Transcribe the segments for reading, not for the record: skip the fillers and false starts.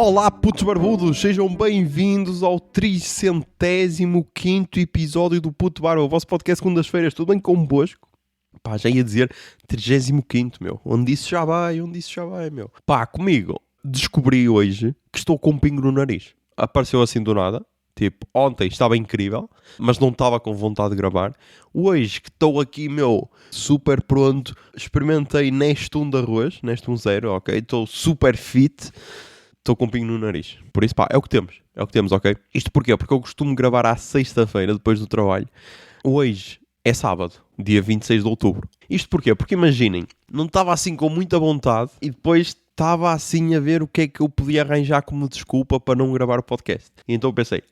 Olá, putos barbudos, sejam bem-vindos ao 305º episódio do Puto Barba, o vosso podcast segundas-feiras, tudo bem convosco? Pá, já ia dizer 35º, meu, onde isso já vai, meu. Pá, comigo, descobri hoje que estou com um pingo no nariz, apareceu assim do nada, tipo, ontem estava incrível, mas não estava com vontade de gravar. Hoje que estou aqui, meu, super pronto, experimentei Nestum de arroz, Nestum zero, ok, estou super fit. Estou com um pingo no nariz. Por isso, pá, é o que temos, ok? Isto porquê? Porque eu costumo gravar à sexta-feira, depois do trabalho. Hoje é sábado, dia 26 de outubro. Isto porquê? Porque imaginem, não estava assim com muita vontade e depois estava assim a ver o que é que eu podia arranjar como desculpa para não gravar o podcast. E então eu pensei,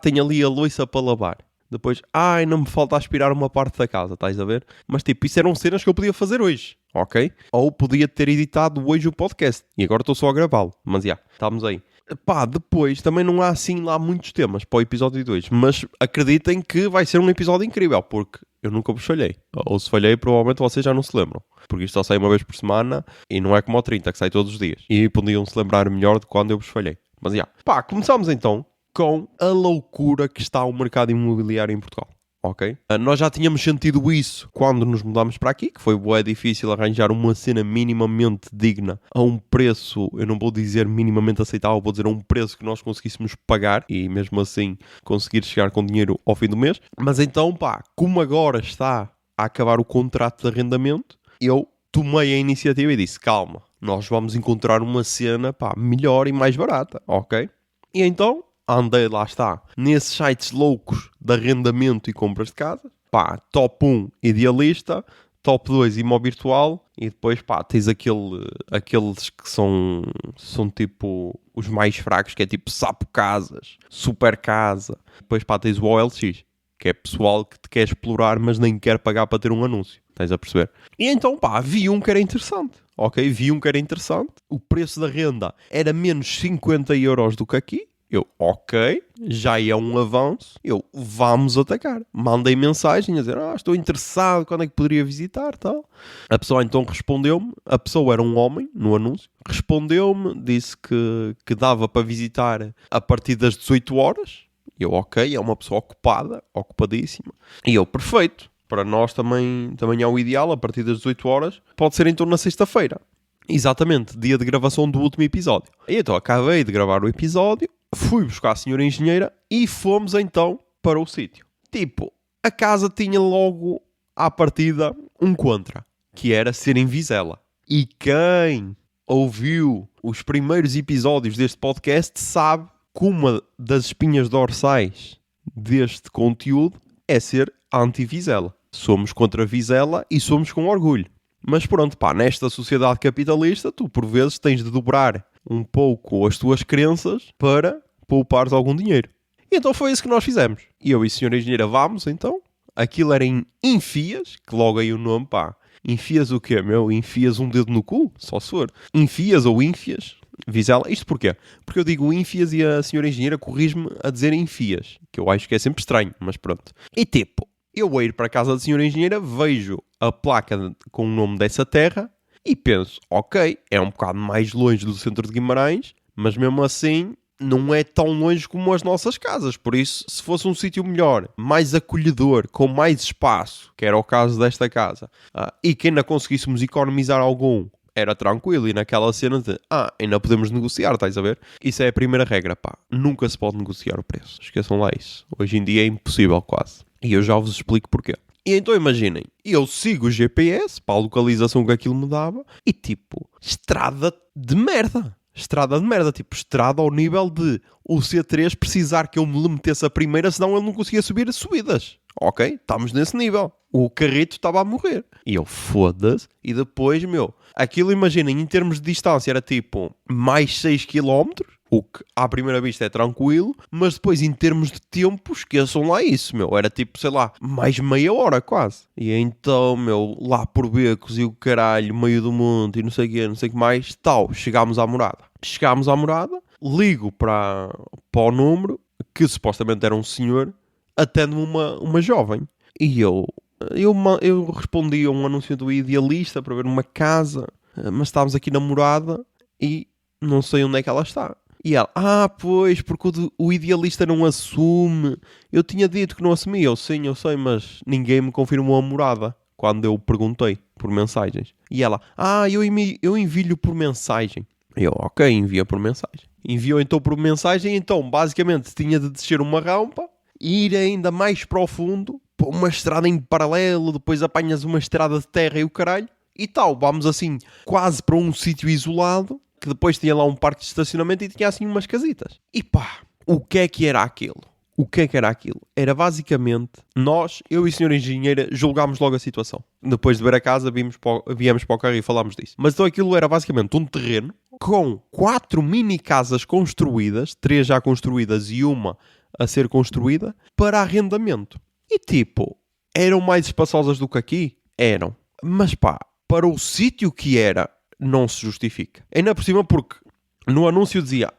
tenho ali a louça para lavar. Depois, não me falta aspirar uma parte da casa, estás a ver? Mas tipo, isso eram cenas que eu podia fazer hoje, ok? Ou podia ter editado hoje o podcast. E agora estou só a gravá-lo. Mas estamos aí. Pá, depois também não há assim lá muitos temas para o episódio de hoje. Mas acreditem que vai ser um episódio incrível, porque eu nunca vos falhei. Ou se falhei, provavelmente vocês já não se lembram. Porque isto só sai uma vez por semana e não é como o 30, que sai todos os dias. E podiam se lembrar melhor de quando eu vos falhei. Mas pá, começamos então com a loucura que está o mercado imobiliário em Portugal, ok? Nós já tínhamos sentido isso quando nos mudámos para aqui, que foi bué difícil arranjar uma cena minimamente digna a um preço, eu não vou dizer minimamente aceitável, vou dizer a um preço que nós conseguíssemos pagar e mesmo assim conseguir chegar com dinheiro ao fim do mês. Mas então, pá, como agora está a acabar o contrato de arrendamento, eu tomei a iniciativa e disse, calma, nós vamos encontrar uma cena, pá, melhor e mais barata, ok? E então andei, lá está, nesses sites loucos de arrendamento e compras de casa. Pá, top 1, Idealista. Top 2, Imó Virtual. E depois, pá, tens aqueles que são tipo os mais fracos, que é tipo Sapo Casas, Super Casa. Depois, pá, tens o OLX, que é pessoal que te quer explorar, mas nem quer pagar para ter um anúncio. Estás a perceber? E então, pá, vi um que era interessante. Ok, vi um que era interessante. O preço da renda era menos 50 euros do que aqui. Eu, ok, já é um avanço. Eu, vamos atacar. Mandei mensagem a dizer, estou interessado, quando é que poderia visitar, tal. A pessoa então respondeu-me, a pessoa era um homem, no anúncio, respondeu-me, disse que dava para visitar a partir das 18 horas. Eu, ok, é uma pessoa ocupada, ocupadíssima. E eu, perfeito, para nós também é o ideal, a partir das 18 horas, pode ser então na sexta-feira. Exatamente, dia de gravação do último episódio. E então acabei de gravar o episódio, fui buscar a senhora engenheira e fomos então para o sítio. Tipo, a casa tinha logo à partida um contra, que era ser em Vizela. E quem ouviu os primeiros episódios deste podcast sabe que uma das espinhas dorsais deste conteúdo é ser anti-Vizela. Somos contra Vizela e somos com orgulho. Mas pronto, pá, nesta sociedade capitalista, tu por vezes tens de dobrar um pouco as tuas crenças para poupares algum dinheiro. E então foi isso que nós fizemos. E eu e a senhora engenheira vamos, então. Aquilo era em Enfias, que logo aí o nome, pá. Enfias o quê, meu? Enfias um dedo no cu? Só se for. Enfias ou Ínfias? Vizela. Isto porquê? Porque eu digo Ínfias e a senhora engenheira corrige-me a dizer Enfias. Que eu acho que é sempre estranho, mas pronto. E tipo, eu vou ir para a casa da senhora engenheira, vejo a placa com o nome dessa terra e penso, ok, é um bocado mais longe do centro de Guimarães, mas mesmo assim não é tão longe como as nossas casas. Por isso, se fosse um sítio melhor, mais acolhedor, com mais espaço, que era o caso desta casa, e que ainda conseguíssemos economizar algum, era tranquilo. E naquela cena de, ainda podemos negociar, estás a ver? Isso é a primeira regra, pá. Nunca se pode negociar o preço. Esqueçam lá isso. Hoje em dia é impossível quase. E eu já vos explico porquê. E então imaginem, eu sigo o GPS para a localização que aquilo me dava e tipo, estrada de merda. Tipo, estrada ao nível de o C3 precisar que eu me lhe metesse a primeira, senão ele não conseguia subir as subidas. Ok? Estamos nesse nível. O carrito estava a morrer. E eu, foda-se. E depois, aquilo, imaginem, em termos de distância era tipo mais 6 km, o que à primeira vista é tranquilo, mas depois em termos de tempo, esqueçam lá isso, era tipo, sei lá, mais meia hora quase. E então, lá por becos e o caralho, meio do monte e não sei o que mais, tal, chegámos à morada, ligo para o número, que supostamente era um senhor, atende-me uma jovem. E eu respondi a um anúncio do Idealista para ver uma casa, mas estávamos aqui na morada e não sei onde é que ela está. E ela, pois, porque o idealista não assume. Eu tinha dito que não assumia. Eu, sim, eu sei, mas ninguém me confirmou a morada quando eu perguntei por mensagens. E ela, eu envio-lhe por mensagem. Eu, ok, envia por mensagem. Enviou então por mensagem, então basicamente tinha de descer uma rampa, ir ainda mais profundo, por uma estrada em paralelo, depois apanhas uma estrada de terra e o caralho, e tal, vamos assim, quase para um sítio isolado, que depois tinha lá um parque de estacionamento e tinha assim umas casitas. E pá, o que é que era aquilo? O que é que era aquilo? Era basicamente, nós, eu e a senhora engenheira, julgámos logo a situação. Depois de ver a casa, viemos para o carro e falámos disso. Mas então aquilo era basicamente um terreno com 4 mini casas construídas, 3 já construídas e uma a ser construída, para arrendamento. E tipo, eram mais espaçosas do que aqui? Eram. Mas pá, para o sítio que era, não se justifica. Ainda por cima porque no anúncio dizia,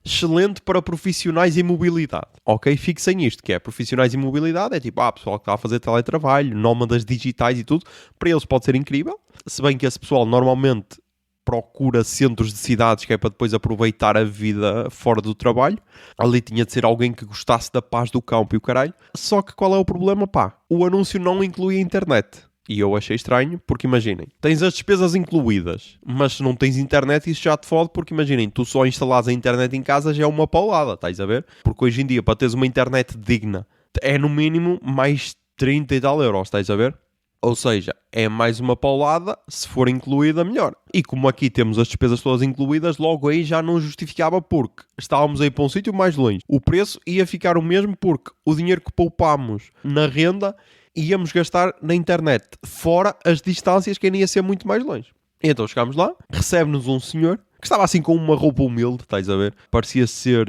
excelente para profissionais em mobilidade. Ok, fixem isto, que é profissionais em mobilidade, é tipo, pessoal que está a fazer teletrabalho, nómadas digitais e tudo, para eles pode ser incrível. Se bem que esse pessoal normalmente procura centros de cidades, que é para depois aproveitar a vida fora do trabalho. Ali tinha de ser alguém que gostasse da paz do campo e o caralho. Só que qual é o problema, pá? O anúncio não inclui a internet. E eu achei estranho, porque imaginem, tens as despesas incluídas, mas se não tens internet isso já te fode, porque imaginem, tu só instalares a internet em casa já é uma paulada, estás a ver? Porque hoje em dia, para teres uma internet digna, é no mínimo mais 30 e tal euros, estás a ver? Ou seja, é mais uma paulada, se for incluída, melhor. E como aqui temos as despesas todas incluídas, logo aí já não justificava porque estávamos aí para um sítio mais longe. O preço ia ficar o mesmo porque o dinheiro que poupámos na renda íamos gastar na internet, fora as distâncias que ainda ia ser muito mais longe. E então chegámos lá, recebe-nos um senhor que estava assim com uma roupa humilde, estás a ver? Parecia ser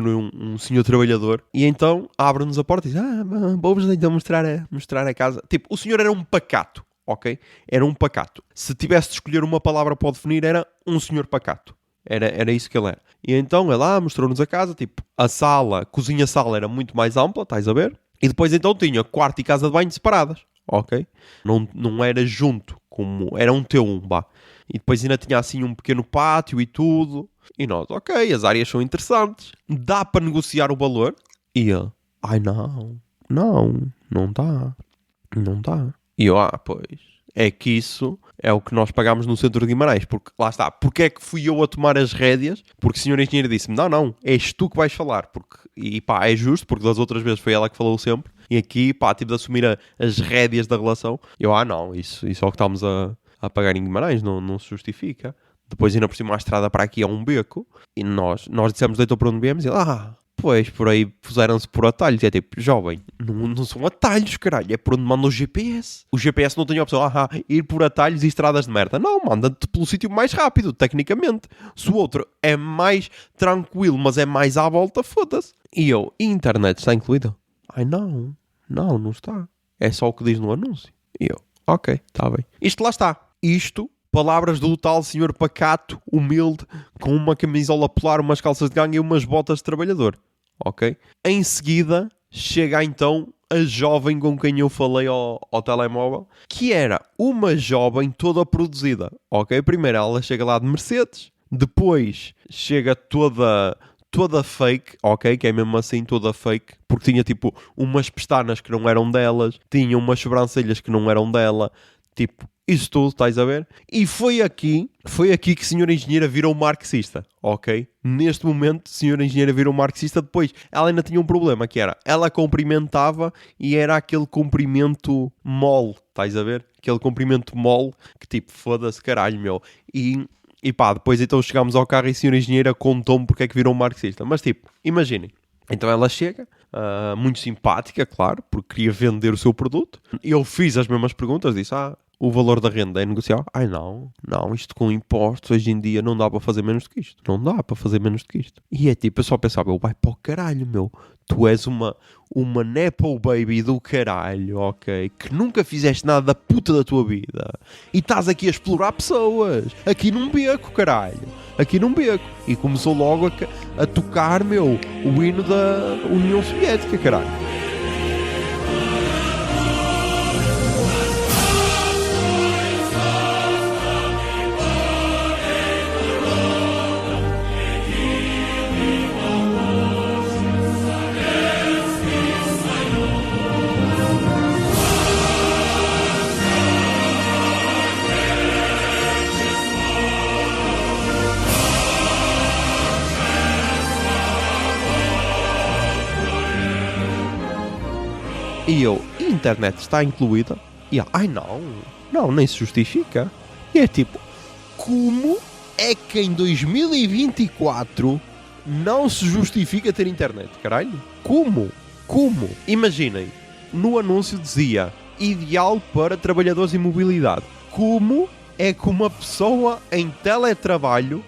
um senhor trabalhador. E então abre-nos a porta e diz, vou-vos então mostrar a casa. Tipo, o senhor era um pacato, ok? Era um pacato. Se tivesse de escolher uma palavra para o definir, era um senhor pacato. Era isso que ele era. E então ele lá mostrou-nos a casa, tipo, a sala, cozinha-sala era muito mais ampla, estás a ver? E depois então tinha quarto e casa de banho separadas, ok? Não era junto, como era um T1, vá. E depois ainda tinha assim um pequeno pátio e tudo. E nós, ok, as áreas são interessantes. Dá para negociar o valor? E ele, não dá. Não dá. E eu, pois, é que isso é o que nós pagámos no centro de Guimarães. Porque, lá está, porque é que fui eu a tomar as rédeas? Porque a senhora engenheira disse-me, não, és tu que vais falar. E pá, é justo, porque das outras vezes foi ela que falou sempre. E aqui, pá, tive de assumir as rédeas da relação. E eu, não, isso é o que estamos a pagar em Guimarães, não se justifica. Depois ainda por cima a estrada para aqui é um beco. E nós dissemos então para onde viemos e ele, pois, por aí puseram-se por atalhos. E é tipo, jovem, não são atalhos, caralho, é por onde manda o GPS. O GPS não tem a opção, ir por atalhos e estradas de merda. Não, manda-te pelo sítio mais rápido, tecnicamente. Se o outro é mais tranquilo, mas é mais à volta, foda-se. E eu, e a internet está incluída? Não está. É só o que diz no anúncio. E eu, ok, está bem. Isto lá está. Isto, palavras do tal senhor pacato, humilde, com uma camisola polar, umas calças de gangue e umas botas de trabalhador. Ok? Em seguida, chega então a jovem com quem eu falei ao telemóvel, que era uma jovem toda produzida. Ok? Primeiro ela chega lá de Mercedes, depois chega toda fake, ok? Que é mesmo assim, toda fake, porque tinha tipo umas pestanas que não eram delas, tinha umas sobrancelhas que não eram dela, tipo, isso tudo, estás a ver? E foi aqui que a senhora engenheira virou marxista, ok? Neste momento, a senhora engenheira virou marxista. Depois, ela ainda tinha um problema, que era, ela cumprimentava e era aquele cumprimento mole, estás a ver? Aquele cumprimento mole que tipo, foda-se caralho, meu. E pá, depois então chegámos ao carro e a senhora engenheira contou-me porque é que virou marxista. Mas tipo, imaginem. Então ela chega, muito simpática, claro, porque queria vender o seu produto. Eu fiz as mesmas perguntas, disse, o valor da renda é negociável? Não, isto com impostos hoje em dia não dá para fazer menos do que isto. Não dá para fazer menos do que isto. E é tipo, eu só pensava, vai para o caralho, meu. Tu és uma nepo baby do caralho, ok? Que nunca fizeste nada da puta da tua vida. E estás aqui a explorar pessoas. Aqui num beco, caralho. Aqui num beco. E começou logo a tocar, meu, o hino da União Soviética, caralho. E eu, e a internet está incluída? E ela, ai não, nem se justifica. E é tipo, como é que em 2024 não se justifica ter internet, caralho? Como? Imaginem, no anúncio dizia, ideal para trabalhadores em mobilidade. Como é que uma pessoa em teletrabalho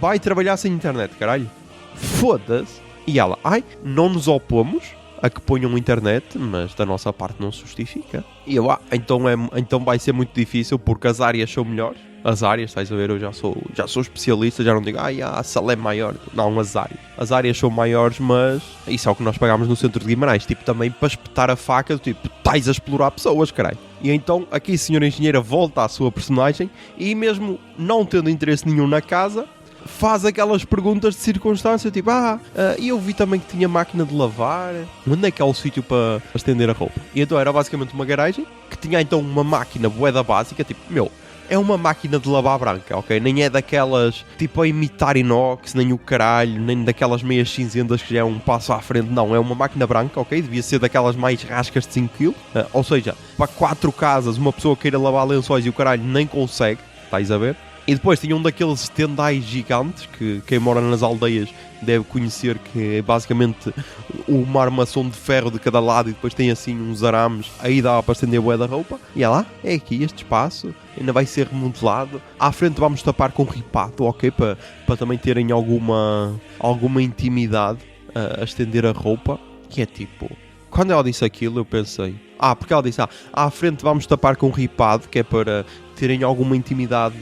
vai trabalhar sem internet, caralho? Foda-se. E ela, ai, não nos opomos a que ponham internet, mas da nossa parte não se justifica. E eu, então vai ser muito difícil porque as áreas são melhores. As áreas, estás a ver, eu já sou especialista, já não digo, a sala é maior. Não, as áreas. As áreas são maiores, mas isso é o que nós pagámos no centro de Guimarães. Tipo, também para espetar a faca, tipo, estás a explorar pessoas, caralho. E então, aqui a senhora engenheira volta à sua personagem e mesmo não tendo interesse nenhum na casa, faz aquelas perguntas de circunstância, tipo, e eu vi também que tinha máquina de lavar, onde é que é o sítio para estender a roupa? E então era basicamente uma garagem, que tinha então uma máquina bué básica, tipo, é uma máquina de lavar branca, ok? Nem é daquelas, tipo, a imitar inox, nem o caralho, nem daquelas meias cinzentas que já é um passo à frente, não, é uma máquina branca, ok? Devia ser daquelas mais rascas de 5 kg, ou seja, para 4 casas, uma pessoa queira lavar lençóis e o caralho nem consegue, estás a ver? E depois tinha um daqueles estendais gigantes que quem mora nas aldeias deve conhecer, que é basicamente uma armação de ferro de cada lado e depois tem assim uns arames, aí dá para estender a bué da roupa. E é lá, é aqui este espaço, ainda vai ser remodelado. À frente vamos tapar com ripado, ok? Para também terem alguma intimidade a estender a roupa. Que é tipo, quando ela disse aquilo eu pensei, porque ela disse, à frente vamos tapar com ripado, que é para terem alguma intimidade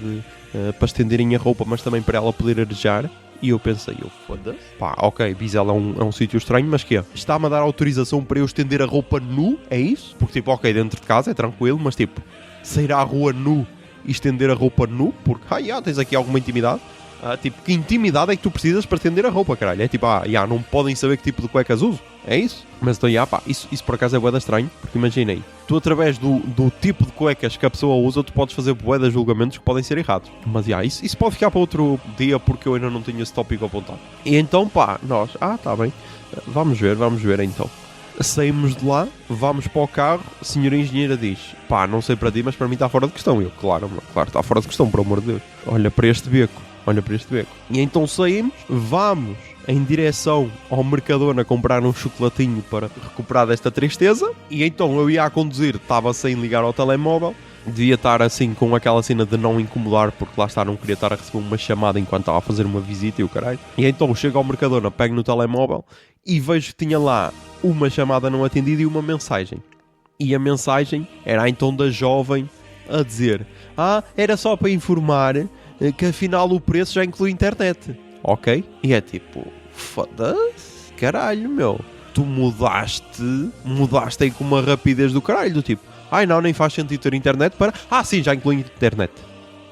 para estenderem a roupa, mas também para ela poder arejar. E eu pensei, foda-se. Ok, Bizela é um sítio estranho, mas que é? Está-me a dar autorização para eu estender a roupa nu? É isso? Porque tipo, ok, dentro de casa é tranquilo, mas tipo, sair à rua nu e estender a roupa nu? Porque, tens aqui alguma intimidade? Tipo, que intimidade é que tu precisas para estender a roupa, caralho? É tipo, não podem saber que tipo de cuecas uso? É isso? Mas então, isso por acaso é bué da estranho, porque imaginei, tu através do tipo de cuecas que a pessoa usa, tu podes fazer bué de julgamentos que podem ser errados. Mas isso pode ficar para outro dia, porque eu ainda não tenho esse tópico apontado. E então, nós, tá bem, vamos ver então. Saímos de lá, vamos para o carro, a senhora engenheira diz, não sei para ti, mas para mim está fora de questão. Eu, claro, está fora de questão, por amor de Deus. Olha para este beco. E então saímos, vamos em direção ao Mercadona comprar um chocolatinho para recuperar desta tristeza. E então eu ia a conduzir, estava sem ligar ao telemóvel. Devia estar assim com aquela cena de não incomodar, porque lá está, não queria estar a receber uma chamada enquanto estava a fazer uma visita e o caralho. E então chego ao Mercadona, pego no telemóvel e vejo que tinha lá uma chamada não atendida e uma mensagem. E a mensagem era então da jovem a dizer, era só para informar que afinal o preço já inclui internet, ok? E é tipo, foda-se, caralho, tu mudaste aí com uma rapidez do caralho, do tipo, não, nem faz sentido ter internet para, sim, já inclui internet.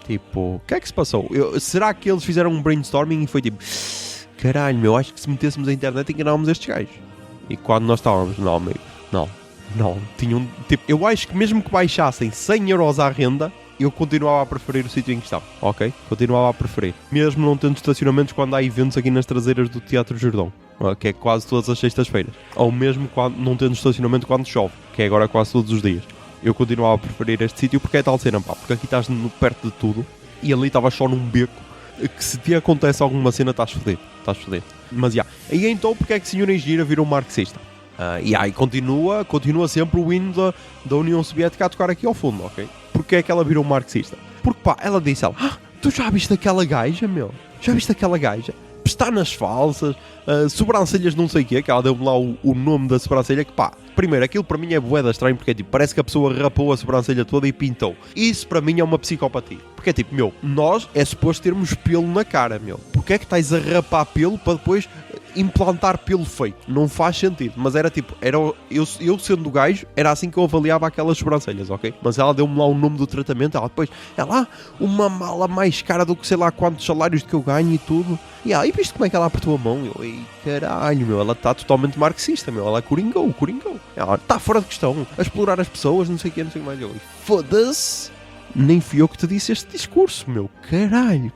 Tipo, o que é que se passou? Será que eles fizeram um brainstorming e foi tipo, caralho, acho que se metêssemos a internet enganávamos estes gajos. E quando nós estávamos, não, amigo, não, tinham, tipo, eu acho que mesmo que baixassem 100 euros à renda, eu continuava a preferir o sítio em questão, ok? Continuava a preferir. Mesmo não tendo estacionamentos quando há eventos aqui nas traseiras do Teatro Jordão, que é quase todas as sextas-feiras. Ou mesmo quando não tendo estacionamento quando chove, que é agora quase todos os dias. Eu continuava a preferir este sítio porque é tal cena, porque aqui estás perto de tudo e ali estava só num beco que se te acontece alguma cena estás fodido. Mas e então porque é que a senhora engenheira virou marxista? E continua sempre o hino da União Soviética a tocar aqui ao fundo, ok? Porque é que ela virou marxista? Porque ela disse, tu já viste aquela gaja, Já viste aquela gaja? Pestanas falsas, sobrancelhas não sei o quê, que ela deu-me lá o nome da sobrancelha, que primeiro, aquilo para mim é bué da estranho, porque é tipo, parece que a pessoa rapou a sobrancelha toda e pintou. Isso para mim é uma psicopatia. Porque é tipo, nós é suposto termos pelo na cara, Porque é que estás a rapar pelo para depois implantar pelo feito? Não faz sentido. Mas era tipo, eu sendo gajo, era assim que eu avaliava aquelas sobrancelhas, ok? Mas ela deu-me lá o nome do tratamento, uma mala mais cara do que sei lá quantos salários que eu ganho e tudo. E viste como é que ela apertou a mão? Caralho, ela está totalmente marxista, ela coringou. Ela está fora de questão, a explorar as pessoas, não sei o que, não sei o que mais. Foda-se! Nem fui eu que te disse este discurso, caralho.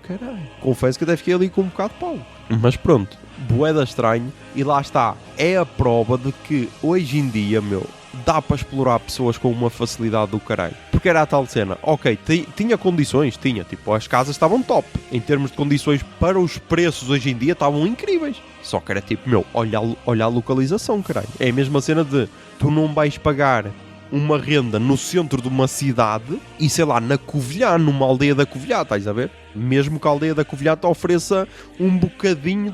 Confesso que até fiquei ali com um bocado de pau. Mas pronto, bué da estranho. E lá está, é a prova de que hoje em dia, dá para explorar pessoas com uma facilidade do caralho. Porque era a tal cena. Ok, tinha condições, tinha. Tipo, as casas estavam top. Em termos de condições para os preços hoje em dia estavam incríveis. Só que era tipo, meu, olha a localização, caralho. É a mesma cena de tu não vais pagar uma renda no centro de uma cidade e, sei lá, na Covilhã, numa aldeia da Covilhã, estás a ver? Mesmo que a aldeia da Covilhã te ofereça um bocadinho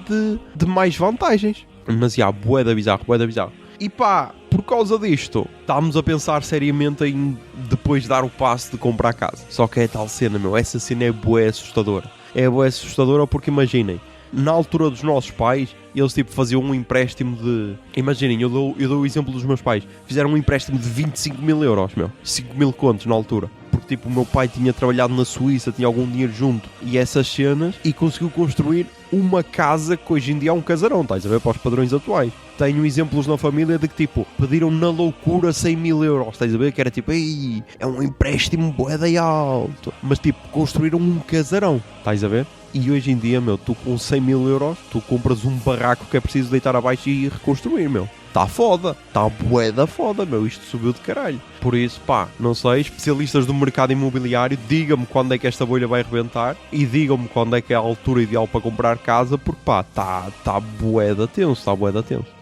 de mais vantagens. Mas, bué da bizarro. E pá, por causa disto, estávamos a pensar seriamente em depois dar o passo de comprar casa. Só que é tal cena, meu, essa cena é bué assustadora. É bué assustadora porque, imaginem, na altura dos nossos pais, eles tipo faziam um empréstimo de... Imaginem, eu dou o exemplo dos meus pais. Fizeram um empréstimo de 25 mil euros, meu. 5 mil contos na altura. Porque tipo, o meu pai tinha trabalhado na Suíça, tinha algum dinheiro junto. E essas cenas, e conseguiu construir uma casa que hoje em dia é um casarão, estás a ver, para os padrões atuais. Tenho exemplos na família de que tipo, pediram na loucura 100 mil euros, estás a ver? Que era tipo, ei, é um empréstimo bué de alto. Mas tipo, construíram um casarão, estás a ver? E hoje em dia, meu, tu com 100 mil euros, tu compras um barraco que é preciso deitar abaixo e reconstruir, meu. Está foda, está bué da foda, meu, isto subiu de caralho. Por isso, pá, não sei, especialistas do mercado imobiliário, digam-me quando é que esta bolha vai rebentar e digam-me quando é que é a altura ideal para comprar casa, porque pá, está bué da tenso,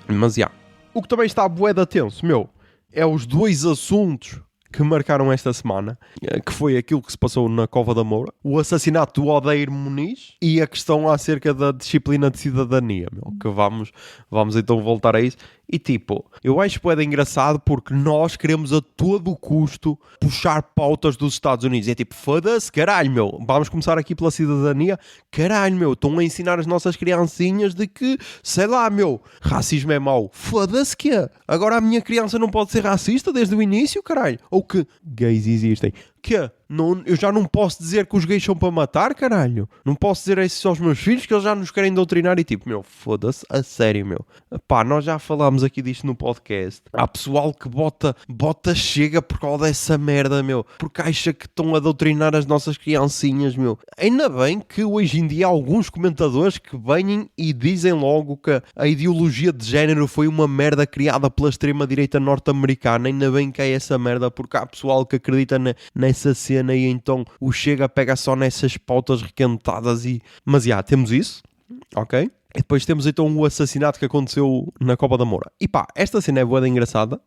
Mas, o que também está bué da tenso, meu, é os dois assuntos que marcaram esta semana, que foi aquilo que se passou na Cova da Moura, o assassinato do Odeir Muniz e a questão acerca da disciplina de cidadania, meu, que vamos então voltar a isso. E tipo, eu acho que é engraçado porque nós queremos a todo custo puxar pautas dos Estados Unidos. É tipo, foda-se, caralho, meu. Vamos começar aqui pela cidadania. Caralho, meu. Estão a ensinar as nossas criancinhas de que, sei lá, meu, racismo é mau. Foda-se que é. Agora a minha criança não pode ser racista desde o início, caralho. Ou que gays existem. Que não, eu já não posso dizer que os gays são para matar, caralho. Não posso dizer isso aos meus filhos que eles já nos querem doutrinar e tipo, meu, foda-se, a sério, meu. Pá, nós já falámos aqui disto no podcast. Há pessoal que bota chega por causa dessa merda, meu. Porque acha que estão a doutrinar as nossas criancinhas, meu. Ainda bem que hoje em dia há alguns comentadores que vêm e dizem logo que a ideologia de género foi uma merda criada pela extrema-direita norte-americana. Ainda bem que é essa merda, porque há pessoal que acredita nessa cena e então o Chega pega só nessas pautas requentadas e... Mas temos isso, ok? E depois temos então o assassinato que aconteceu na Cova da Moura. E pá, esta cena é bué de engraçada.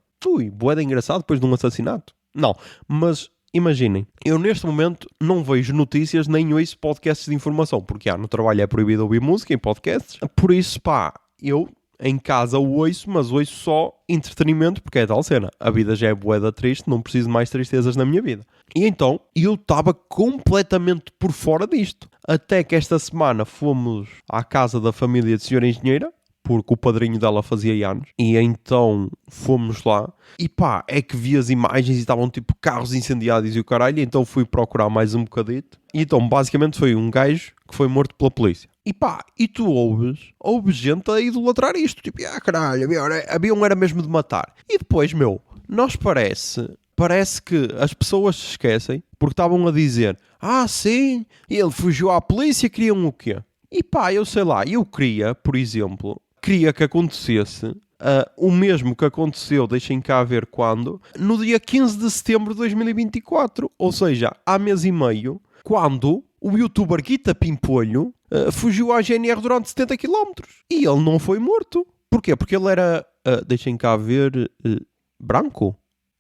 Bué de engraçado depois de um assassinato. Não, mas imaginem, eu neste momento não vejo notícias nem ouço podcasts de informação, porque no trabalho é proibido ouvir música em podcasts. Por isso, pá, eu... em casa ouço, mas ouço só entretenimento, porque é tal cena. A vida já é bué da triste, não preciso de mais tristezas na minha vida. E então, eu estava completamente por fora disto. Até que esta semana fomos à casa da família de senhora engenheira, porque o padrinho dela fazia anos. E então fomos lá. E pá, é que vi as imagens e estavam tipo carros incendiados e o caralho. Então fui procurar mais um bocadito. E então basicamente foi um gajo que foi morto pela polícia. E pá, e tu ouves gente a idolatrar isto. Tipo, caralho, havia um era mesmo de matar. E depois, meu, nós parece que as pessoas se esquecem porque estavam a dizer, sim, ele fugiu à polícia, queriam o quê? E pá, eu sei lá, eu queria, por exemplo, que acontecesse o mesmo que aconteceu, deixem cá ver quando, no dia 15 de setembro de 2024. Ou seja, há mês e meio, quando o youtuber Guita Pimpolho fugiu à GNR durante 70 km. E ele não foi morto. Porquê? Porque ele era, deixem cá ver, branco.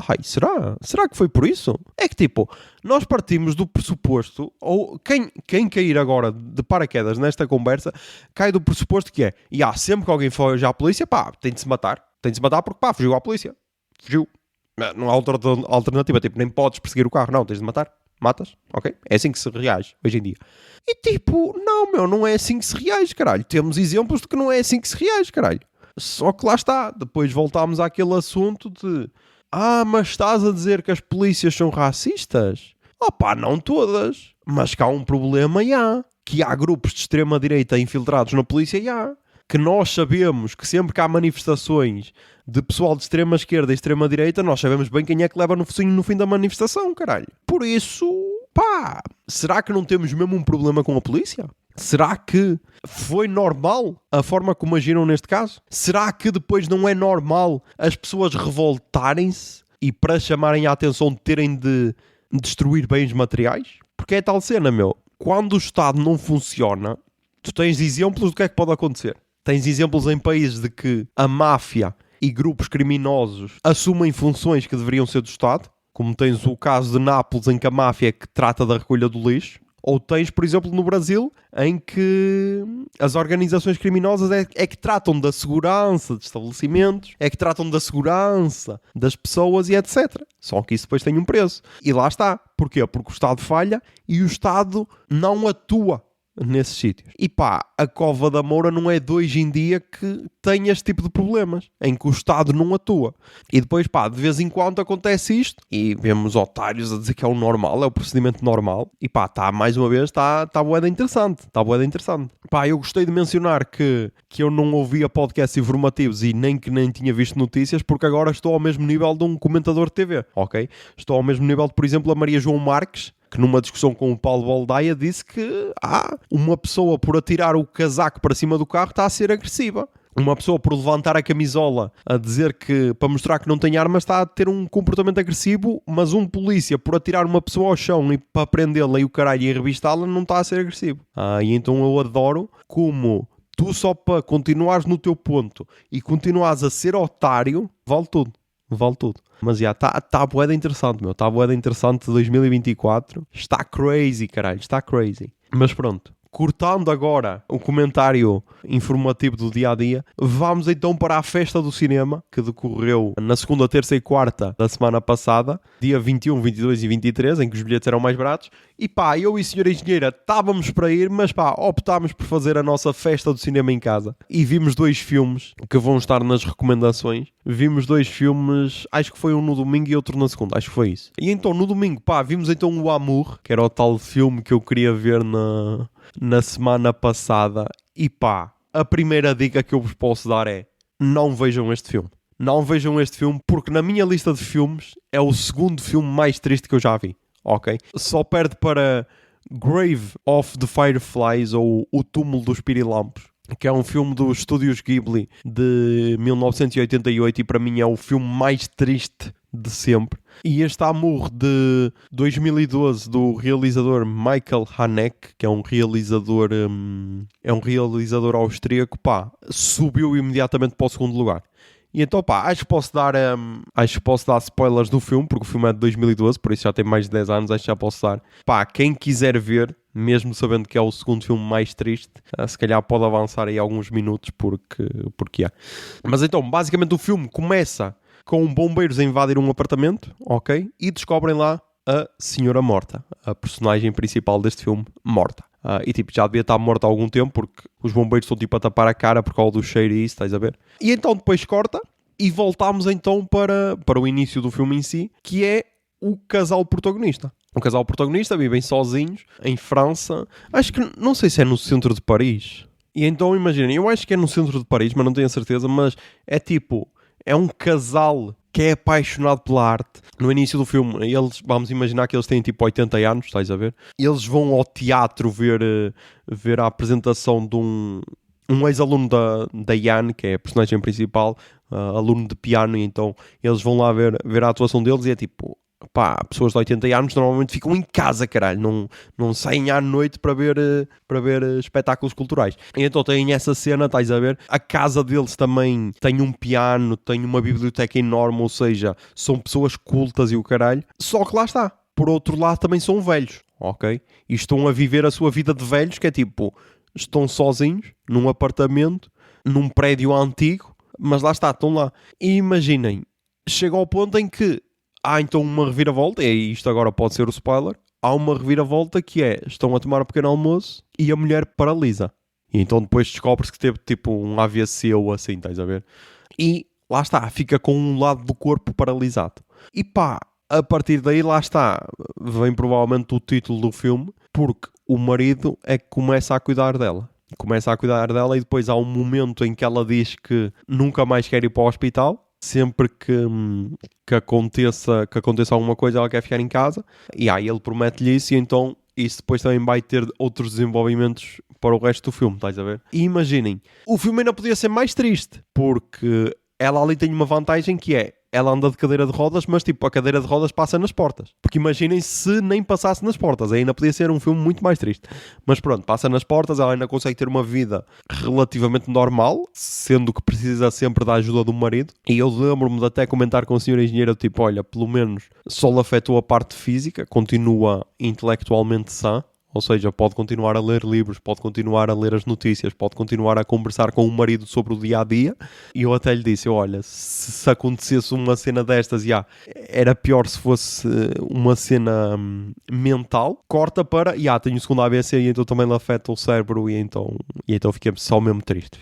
Ai, será? Será que foi por isso? É que tipo, nós partimos do pressuposto, ou quem cair agora de paraquedas nesta conversa, cai do pressuposto que é, sempre que alguém foge à polícia, pá, tem de se matar. Tem de se matar porque, pá, fugiu à polícia. Fugiu. Não há outra alternativa, tipo, nem podes perseguir o carro, não, tens de matar. Matas, ok? É assim que se reage hoje em dia. E tipo, não, meu, não é assim que se reage, caralho. Temos exemplos de que não é assim que se reage, caralho. Só que lá está. Depois voltámos àquele assunto de... mas estás a dizer que as polícias são racistas? Opá, não todas. Mas que há um problema, que há grupos de extrema-direita infiltrados na polícia, que nós sabemos que sempre que há manifestações de pessoal de extrema-esquerda e extrema-direita, nós sabemos bem quem é que leva no focinho no fim da manifestação, caralho. Por isso, pá, será que não temos mesmo um problema com a polícia? Será que foi normal a forma como agiram neste caso? Será que depois não é normal as pessoas revoltarem-se e para chamarem a atenção terem de destruir bens materiais? Porque é tal cena, meu. Quando o Estado não funciona, tu tens exemplos do que é que pode acontecer. Tens exemplos em países de que a máfia e grupos criminosos assumem funções que deveriam ser do Estado, como tens o caso de Nápoles, em que a máfia é que trata da recolha do lixo. Ou tens, por exemplo, no Brasil, em que as organizações criminosas é que tratam da segurança de estabelecimentos, é que tratam da segurança das pessoas e etc. Só que isso depois tem um preço. E lá está. Porquê? Porque o Estado falha e o Estado não atua nesses sítios. E pá, a Cova da Moura não é de hoje em dia que tem este tipo de problemas, em que o Estado não atua. E depois, pá, de vez em quando acontece isto e vemos otários a dizer que é o normal, é o procedimento normal. E pá, mais uma vez, está bué interessante. Está bué interessante. Pá, eu gostei de mencionar que eu não ouvia podcasts informativos e nem tinha visto notícias, porque agora estou ao mesmo nível de um comentador de TV, ok? Estou ao mesmo nível de, por exemplo, a Maria João Marques, que numa discussão com o Paulo Baldaia disse que uma pessoa por atirar o casaco para cima do carro está a ser agressiva. Uma pessoa por levantar a camisola a dizer que, para mostrar que não tem armas, está a ter um comportamento agressivo, mas um polícia por atirar uma pessoa ao chão e para prendê-la e o caralho e revistá-la não está a ser agressivo. E então eu adoro como tu só para continuares no teu ponto e continuares a ser otário, vale tudo. Vale tudo. Mas já, está bué de interessante, meu. Está bué de interessante 2024. Está crazy, caralho. Está crazy. Mas pronto. Cortando agora o comentário informativo do dia-a-dia, vamos então para a festa do cinema, que decorreu na segunda, terça e quarta da semana passada, dia 21, 22 e 23, em que os bilhetes eram mais baratos. E pá, eu e a senhora engenheira estávamos para ir, mas pá, optámos por fazer a nossa festa do cinema em casa. E vimos 2 filmes que vão estar nas recomendações. Vimos 2 filmes, acho que foi um no domingo e outro na segunda, acho que foi isso. E então no domingo, pá, vimos então o Amour, que era o tal filme que eu queria ver na semana passada. E pá, a primeira dica que eu vos posso dar é: não vejam este filme. Não vejam este filme porque na minha lista de filmes é o segundo filme mais triste que eu já vi, ok? Só perde para Grave of the Fireflies ou O Túmulo dos Pirilampos, que é um filme dos Estúdios Ghibli de 1988 e para mim é o filme mais triste de sempre. E este Amour de 2012 do realizador Michael Haneke, que é um realizador austríaco, pá, subiu imediatamente para o segundo lugar. E então, pá, acho que posso dar spoilers do filme, porque o filme é de 2012, por isso já tem mais de 10 anos, acho que já posso dar. Pá, quem quiser ver, mesmo sabendo que é o segundo filme mais triste, se calhar pode avançar aí alguns minutos, porque é. Mas então, basicamente o filme começa com bombeiros a invadir um apartamento, ok? E descobrem lá a senhora morta, a personagem principal deste filme, morta. E tipo, já devia estar morta há algum tempo, porque os bombeiros estão tipo a tapar a cara por causa do cheiro e isso, estás a ver? E então depois corta e voltamos então para o início do filme em si, que é o casal protagonista. O casal protagonista vivem sozinhos em França, acho que, não sei se é no centro de Paris. E então imaginem, eu acho que é no centro de Paris, mas não tenho a certeza, mas é tipo, é um casal que é apaixonado pela arte. No início do filme, vamos imaginar que eles têm tipo 80 anos, estás a ver? E eles vão ao teatro ver a apresentação de um ex-aluno da Yan, que é a personagem principal, aluno de piano, e então eles vão lá ver a atuação deles e é tipo, pá, pessoas de 80 anos normalmente ficam em casa, caralho, não saem à noite para ver espetáculos culturais. E então tem essa cena, estás a ver? A casa deles também tem um piano, tem uma biblioteca enorme, ou seja, são pessoas cultas e o caralho. Só que lá está, por outro lado também são velhos, ok? E estão a viver a sua vida de velhos, que é tipo, estão sozinhos, num apartamento, num prédio antigo, mas lá está, estão lá. E imaginem, chega ao ponto em que há então uma reviravolta, e isto agora pode ser o spoiler, há uma reviravolta que é, estão a tomar um pequeno almoço e a mulher paralisa. E então depois descobre-se que teve tipo um AVC ou assim, estás a ver? E lá está, fica com um lado do corpo paralisado. E pá, a partir daí lá está, vem provavelmente o título do filme, porque o marido é que começa a cuidar dela. Começa a cuidar dela e depois há um momento em que ela diz que nunca mais quer ir para o hospital. Sempre que aconteça alguma coisa, ela quer ficar em casa. E aí ele promete-lhe isso, e então isso depois também vai ter outros desenvolvimentos para o resto do filme, estás a ver? E imaginem, o filme ainda podia ser mais triste, porque ela ali tem uma vantagem que é, ela anda de cadeira de rodas, mas tipo, a cadeira de rodas passa nas portas. Porque imaginem se nem passasse nas portas, aí ainda podia ser um filme muito mais triste. Mas pronto, passa nas portas, ela ainda consegue ter uma vida relativamente normal, sendo que precisa sempre da ajuda do marido. E eu lembro-me de até comentar com o senhor engenheiro, tipo, olha, pelo menos só lhe afetou a parte física, continua intelectualmente sã. Ou seja, pode continuar a ler livros, pode continuar a ler as notícias, pode continuar a conversar com o marido sobre o dia-a-dia. E eu até lhe disse, olha, se acontecesse uma cena destas, era pior se fosse uma cena mental. Corta para, tenho o segundo AVC e então também lhe afeta o cérebro e então fica só mesmo triste.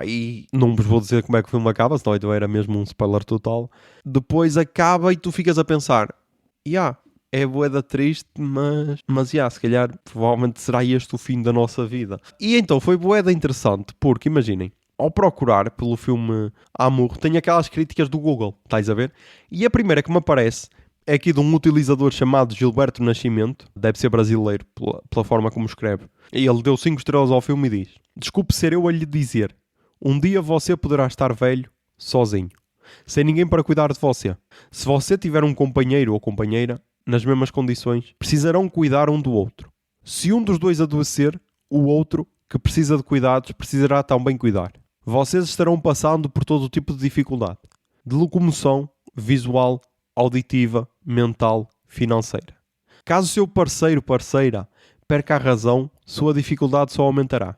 E não vos vou dizer como é que o filme acaba, senão então era mesmo um spoiler total. Depois acaba e tu ficas a pensar, é bué triste, mas se calhar provavelmente será este o fim da nossa vida. E então foi bué interessante, porque imaginem, ao procurar pelo filme Amour, tem aquelas críticas do Google, estás a ver? E a primeira que me aparece é aqui de um utilizador chamado Gilberto Nascimento, deve ser brasileiro pela forma como escreve. E ele deu 5 estrelas ao filme e diz: desculpe ser eu a lhe dizer, um dia você poderá estar velho, sozinho, sem ninguém para cuidar de você. Se você tiver um companheiro ou companheira, nas mesmas condições, precisarão cuidar um do outro. Se um dos dois adoecer, o outro, que precisa de cuidados, precisará também cuidar. Vocês estarão passando por todo o tipo de dificuldade, de locomoção, visual, auditiva, mental, financeira. Caso seu parceira, perca a razão, sua dificuldade só aumentará.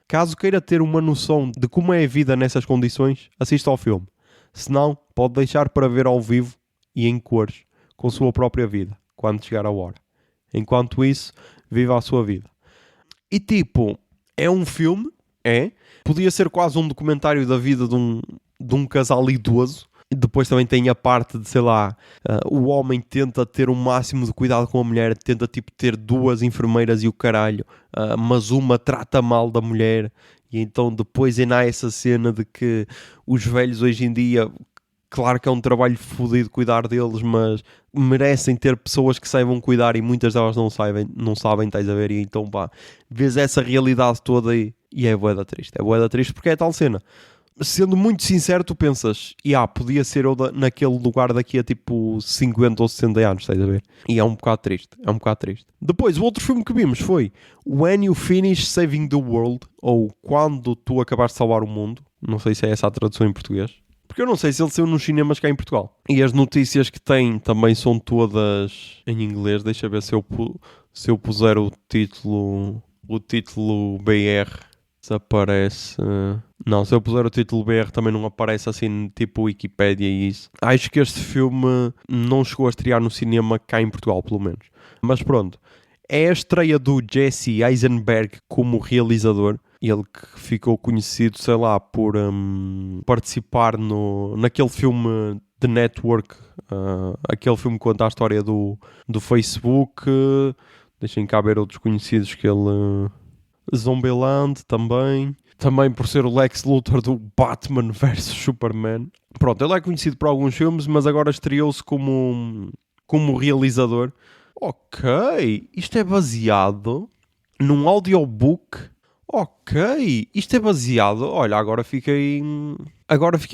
Caso queira ter uma noção de como é a vida nessas condições, assista ao filme. Se não, pode deixar para ver ao vivo e em cores, com sua própria vida, quando chegar a hora. Enquanto isso, viva a sua vida. E é um filme, podia ser quase um documentário da vida de um casal idoso. E depois também tem a parte de, o homem tenta ter o máximo de cuidado com a mulher, tenta ter 2 enfermeiras e o caralho, mas uma trata mal da mulher. E então depois ainda há essa cena de que os velhos hoje em dia, claro que é um trabalho fodido cuidar deles, mas merecem ter pessoas que saibam cuidar e muitas delas não sabem, estás a ver? E então vês essa realidade toda aí e é bué da triste. É bué da triste porque é tal cena. Sendo muito sincero, tu pensas, podia ser eu naquele lugar daqui a 50 ou 60 anos, estás a ver? E é um bocado triste, Depois, o outro filme que vimos foi When You Finish Saving the World, ou Quando Tu Acabaste de Salvar o Mundo. Não sei se é essa a tradução em português. Porque eu não sei se ele saiu nos cinemas cá em Portugal. E as notícias que tem também são todas em inglês. Deixa ver se eu puser o título BR, se aparece. Não, se eu puser o título BR também não aparece assim, Wikipédia e isso. Acho que este filme não chegou a estrear no cinema cá em Portugal, pelo menos. Mas pronto. É a estreia do Jesse Eisenberg como realizador. Ele que ficou conhecido, por participar naquele filme The Network, aquele filme que conta a história do Facebook. Deixem cá ver outros conhecidos que ele... Zombieland também por ser o Lex Luthor do Batman vs Superman. Pronto, ele é conhecido por alguns filmes, mas agora estreou-se como realizador. Ok, isto é baseado num audiobook. Ok, isto é baseado... Olha, agora fiquei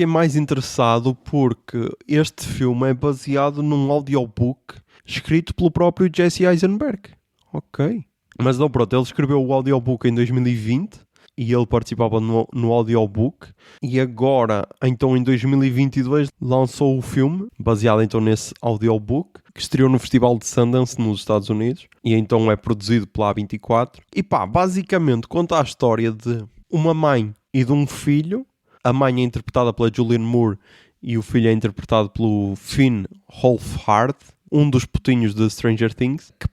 mais interessado porque este filme é baseado num audiobook escrito pelo próprio Jesse Eisenberg. Ok. Mas não, pronto, ele escreveu o audiobook em 2020 e ele participava no audiobook. E agora, então em 2022, lançou o filme, baseado então nesse audiobook, que estreou no Festival de Sundance nos Estados Unidos. E então é produzido pela A24. E basicamente conta a história de uma mãe e de um filho. A mãe é interpretada pela Julianne Moore e o filho é interpretado pelo Finn Wolfhard, um dos putinhos de Stranger Things, que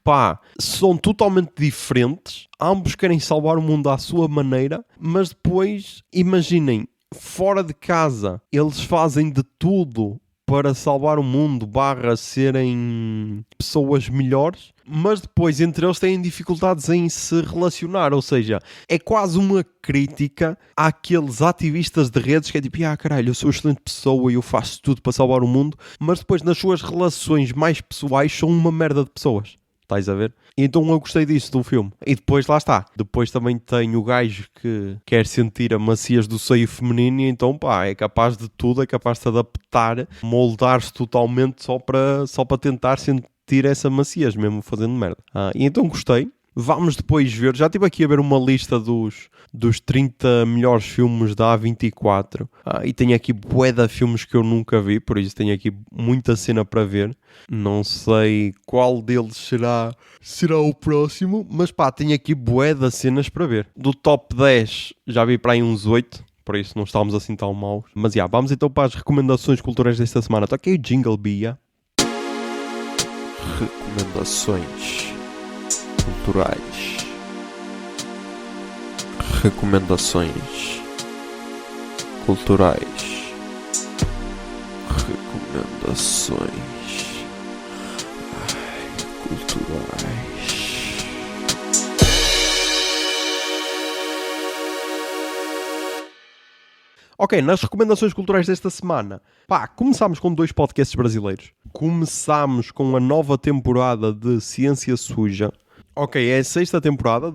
são totalmente diferentes, ambos querem salvar o mundo à sua maneira, mas depois, imaginem, fora de casa, eles fazem de tudo para salvar o mundo, serem pessoas melhores, mas depois entre eles têm dificuldades em se relacionar, ou seja, é quase uma crítica àqueles ativistas de redes que é caralho, eu sou uma excelente pessoa e eu faço tudo para salvar o mundo, mas depois nas suas relações mais pessoais são uma merda de pessoas. estás a ver? E então eu gostei disso do filme. E depois, lá está. Depois também tem o gajo que quer sentir a maciez do seio feminino e então, pá, é capaz de tudo, é capaz de se adaptar, moldar-se totalmente só para tentar sentir essa maciez, mesmo fazendo merda. E então gostei. Vamos depois ver, já estive aqui a ver uma lista dos 30 melhores filmes da A24 e tenho aqui bué de filmes que eu nunca vi, por isso tenho aqui muita cena para ver. Não sei qual deles será o próximo, mas pá, tenho aqui bué de cenas para ver. Do top 10 já vi para aí uns 8, por isso não estamos assim tão maus. Mas vamos então para as recomendações culturais desta semana. Está aqui o Jingle Bia. Recomendações culturais. Recomendações culturais. Recomendações culturais. Ok, nas recomendações culturais desta semana, pá, começámos com 2 podcasts brasileiros. Começámos com a nova temporada de Ciência Suja. Ok, é a 6ª temporada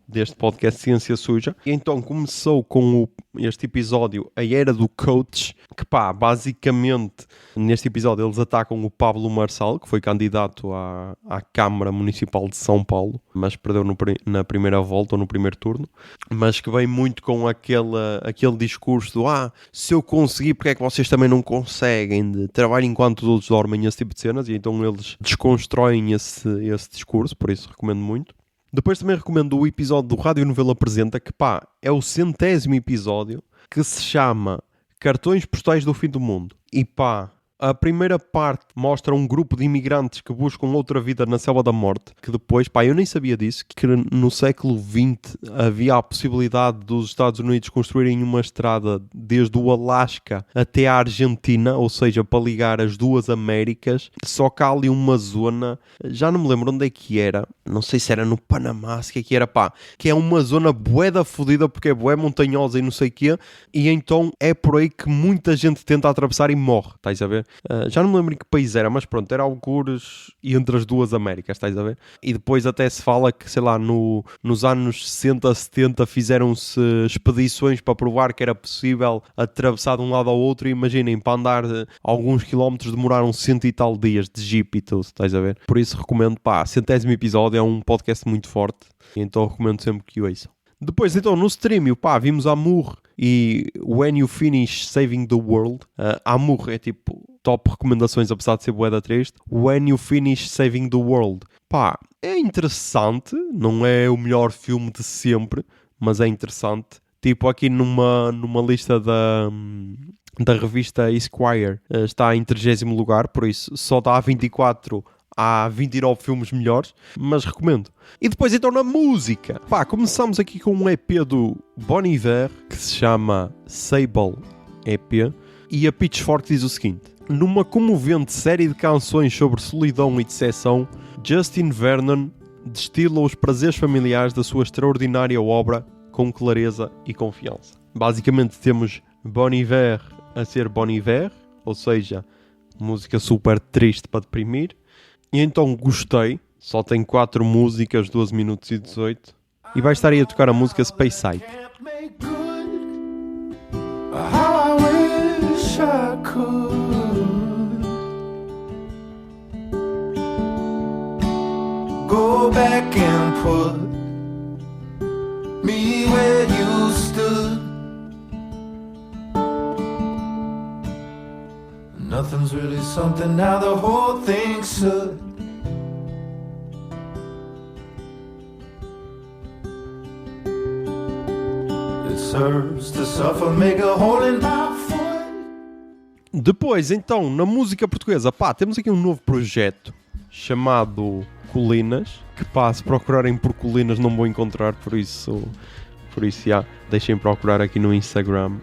deste podcast Ciência Suja. E então começou com este episódio, a Era do Coach, que pá, basicamente, neste episódio eles atacam o Pablo Marçal, que foi candidato à Câmara Municipal de São Paulo, mas perdeu na primeira volta ou no primeiro turno, mas que vem muito com aquele discurso do se eu conseguir, porque é que vocês também não conseguem, de trabalho enquanto os outros dormem, esse tipo de cenas, e então eles desconstroem esse discurso, por isso recomendo muito. Depois também recomendo o episódio do Rádio Novela Apresenta, que pá, é o 100º episódio, que se chama Cartões Postais do Fim do Mundo. E pá, a primeira parte mostra um grupo de imigrantes que buscam outra vida na selva da morte, que depois, pá, eu nem sabia disso, que no século XX havia a possibilidade dos Estados Unidos construírem uma estrada desde o Alasca até a Argentina, ou seja, para ligar as duas Américas, só que há ali uma zona, já não me lembro onde é que era, não sei se era no Panamá, se que era, pá, que é uma zona bué da fodida, porque é bué montanhosa e não sei o quê, e então é por aí que muita gente tenta atravessar e morre, estás a ver? Já não me lembro em que país era, mas pronto, era algures entre as duas Américas, estás a ver? E depois até se fala que, sei lá, nos anos 60, 70 fizeram-se expedições para provar que era possível atravessar de um lado ao outro, e imaginem, para andar alguns quilómetros demoraram 100 e tal dias de jeep e tudo, estás a ver? Por isso recomendo, pá, 100º episódio, é um podcast muito forte, então recomendo sempre que o ouçam. Depois, então, no streaming, pá, vimos Amour e When You Finish Saving the World. Amour é tipo top recomendações, apesar de ser bué da triste. When You Finish Saving the World, pá, é interessante. Não é o melhor filme de sempre, mas é interessante. Tipo, aqui numa lista da revista Esquire, está em 30º lugar, por isso só dá 24. Há 29 filmes melhores, mas recomendo. E depois então na música. Pá, começamos aqui com um EP do Bon Iver, que se chama Sable EP, e a Pitchfork diz o seguinte: numa comovente série de canções sobre solidão e decepção, Justin Vernon destila os prazeres familiares da sua extraordinária obra com clareza e confiança. Basicamente temos Bon Iver a ser Bon Iver, ou seja, música super triste para deprimir. E então gostei, só tem 4 músicas, 12 minutos e 18, e vai estar aí a tocar a música Space Side. Go back and put me where you stood. Nothing's really something now, the whole thing should. It serves to suffer, make a hole in my foot. Depois, então, na música portuguesa, pá, temos aqui um novo projeto chamado Colinas, que pá, se procurarem por Colinas não vou encontrar, por isso deixem procurar aqui no Instagram.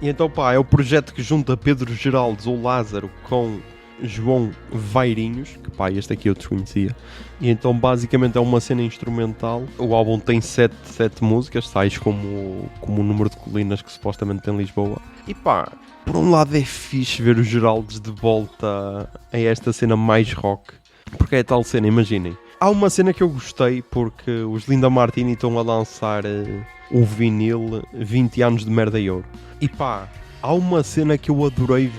E então, pá, é o projeto que junta Pedro Geraldes ou Lázaro com João Vairinhos, que pá, este aqui eu desconhecia. E então, basicamente, é uma cena instrumental. O álbum tem 7 músicas, tais como o número de colinas que supostamente tem Lisboa. E pá, por um lado é fixe ver o Geraldes de volta a esta cena mais rock. Porque é tal cena, imaginem. Há uma cena que eu gostei, porque os Linda Martini estão a lançar o vinil 20 anos de merda e ouro. E pá, há uma cena que eu adorei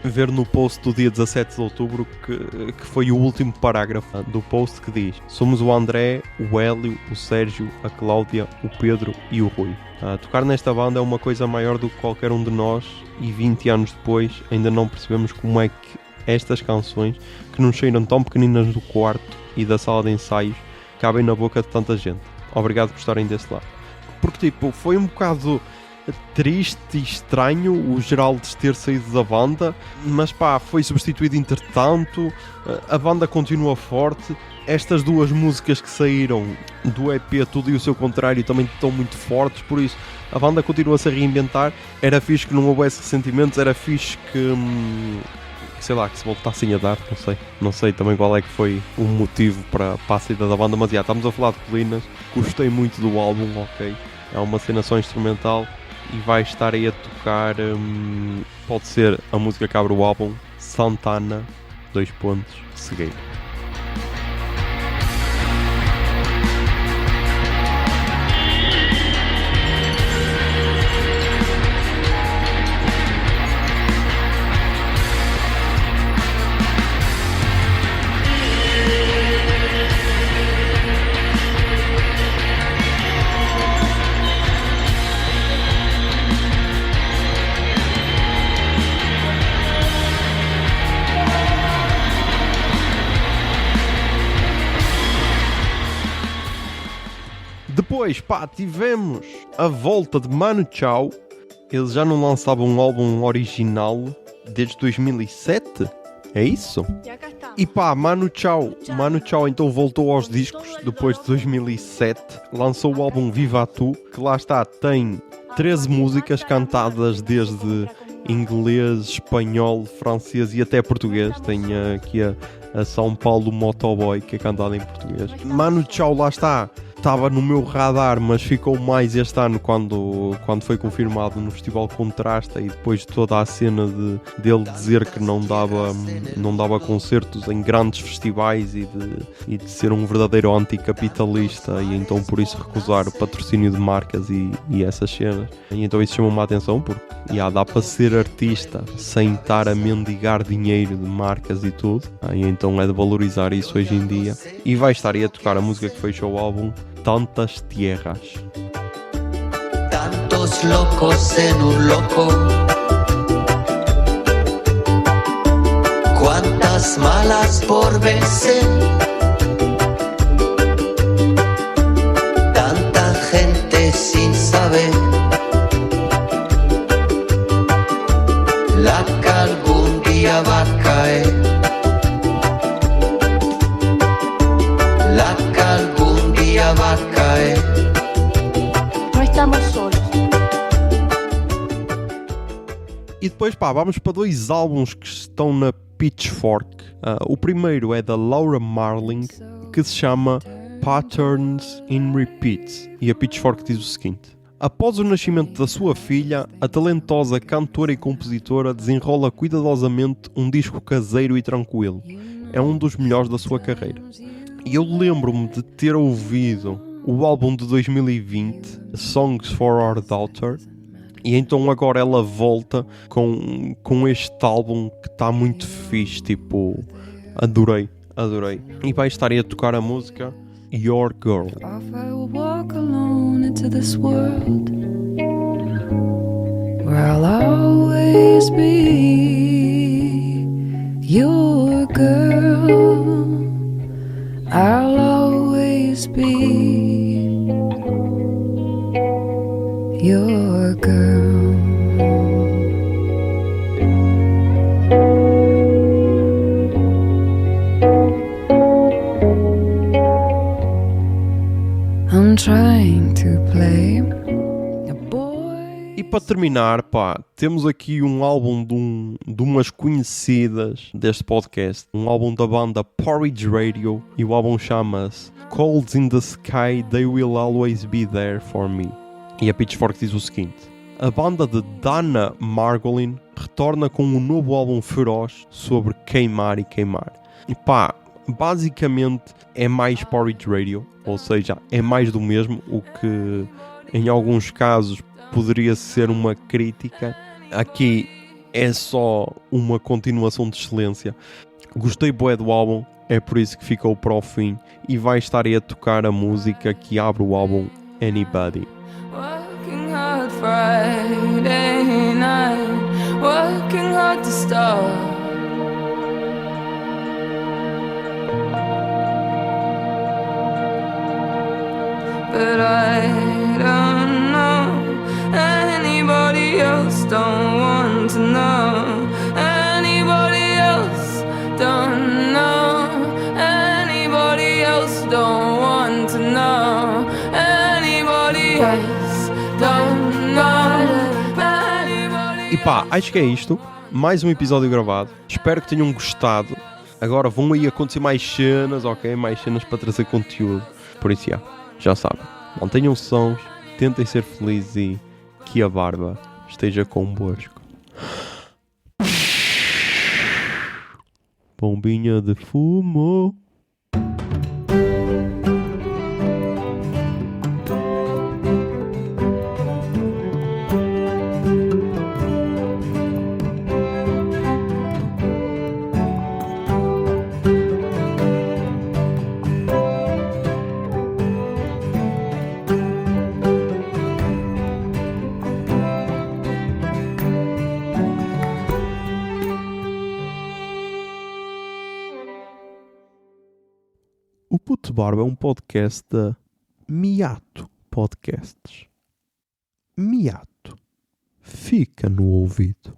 ver no post do dia 17 de outubro, que foi o último parágrafo do post, que diz: somos o André, o Hélio, o Sérgio, a Cláudia, o Pedro e o Rui. Tocar nesta banda é uma coisa maior do que qualquer um de nós, e 20 anos depois ainda não percebemos como é que estas canções, que nos cheiram tão pequeninas do quarto e da sala de ensaios, cabem na boca de tanta gente. Obrigado por estarem desse lado. Porque tipo, foi um bocado triste e estranho o Geraldes ter saído da banda, mas pá, foi substituído entretanto, a banda continua forte. Estas duas músicas que saíram do EP Tudo e o Seu Contrário também estão muito fortes, por isso a banda continua-se a reinventar. Era fixe que não houvesse ressentimentos, era fixe que sei lá, que se voltassem a dar, não sei também qual é que foi o motivo para a saída da banda, mas já, estamos a falar de colinas. Gostei muito do álbum, ok, é uma cena só instrumental e vai estar aí a tocar, pode ser a música que abre o álbum, Santana, Cegueiro. Depois, pá, tivemos a volta de Manu Chao. Eles já não lançavam um álbum original desde 2007? É isso? E pá, Manu Chao então voltou aos discos depois de 2007. Lançou o álbum Viva Tu, que lá está, tem 13 músicas cantadas desde inglês, espanhol, francês e até português. Tem aqui a São Paulo Motoboy, que é cantada em português. Manu Chao, lá está, estava no meu radar, mas ficou mais este ano quando foi confirmado no Festival Contrasta, e depois de toda a cena dele dizer que não dava concertos em grandes festivais e de ser um verdadeiro anticapitalista, e então por isso recusar o patrocínio de marcas e essas cenas. E então isso chamou-me a atenção, porque dá para ser artista sem estar a mendigar dinheiro de marcas e tudo, e então é de valorizar isso hoje em dia. E vai estar aí a tocar a música que fechou o álbum, Tantas Tierras. Tantos locos en un loco, cuántas malas por vencer, tanta gente sin saber la que algún día va a caer, la que algún día va a caer. No estamos solos. E depois, pá, vamos para dois álbuns que estão na Pitchfork. O primeiro é da Laura Marling, que se chama Patterns in Repeats. E a Pitchfork diz o seguinte: após o nascimento da sua filha, a talentosa cantora e compositora desenrola cuidadosamente um disco caseiro e tranquilo. É um dos melhores da sua carreira. E eu lembro-me de ter ouvido o álbum de 2020, Songs for Our Daughter, e então agora ela volta com este álbum que está muito fixe, tipo, adorei. E vai estar aí a tocar a música Your Girl. If I will walk alone into this world where I'll always be your girl, I'll always be your girl. I'm trying to play a boy. E para terminar, pá, temos aqui um álbum de umas conhecidas deste podcast, um álbum da banda Porridge Radio, e o álbum chama-se Colds in the Sky, They Will Always Be There For Me. E a Pitchfork diz o seguinte: a banda de Dana Margolin retorna com um novo álbum feroz sobre queimar e queimar. E pá, basicamente é mais Porridge Radio, ou seja, é mais do mesmo, o que em alguns casos poderia ser uma crítica. Aqui é só uma continuação de excelência. Gostei bué do álbum, é por isso que ficou para o fim e vai estar aí a tocar a música que abre o álbum, Anybody. Working hard Friday night, working hard to start. But I don't know anybody else, don't want to know anybody else, don't know anybody else, don't want to know anybody else, don't know anybody. E pá, acho que é isto. Mais um episódio gravado. Espero que tenham gostado. Agora vão aí acontecer mais cenas, ok? Mais cenas para trazer conteúdo. Por isso, já sabem. Mantenham sons, tentem ser felizes e que a barba esteja convosco. Bombinha de fumo. O Puto Barba é um podcast da Miato Podcasts. Miato. Fica no ouvido.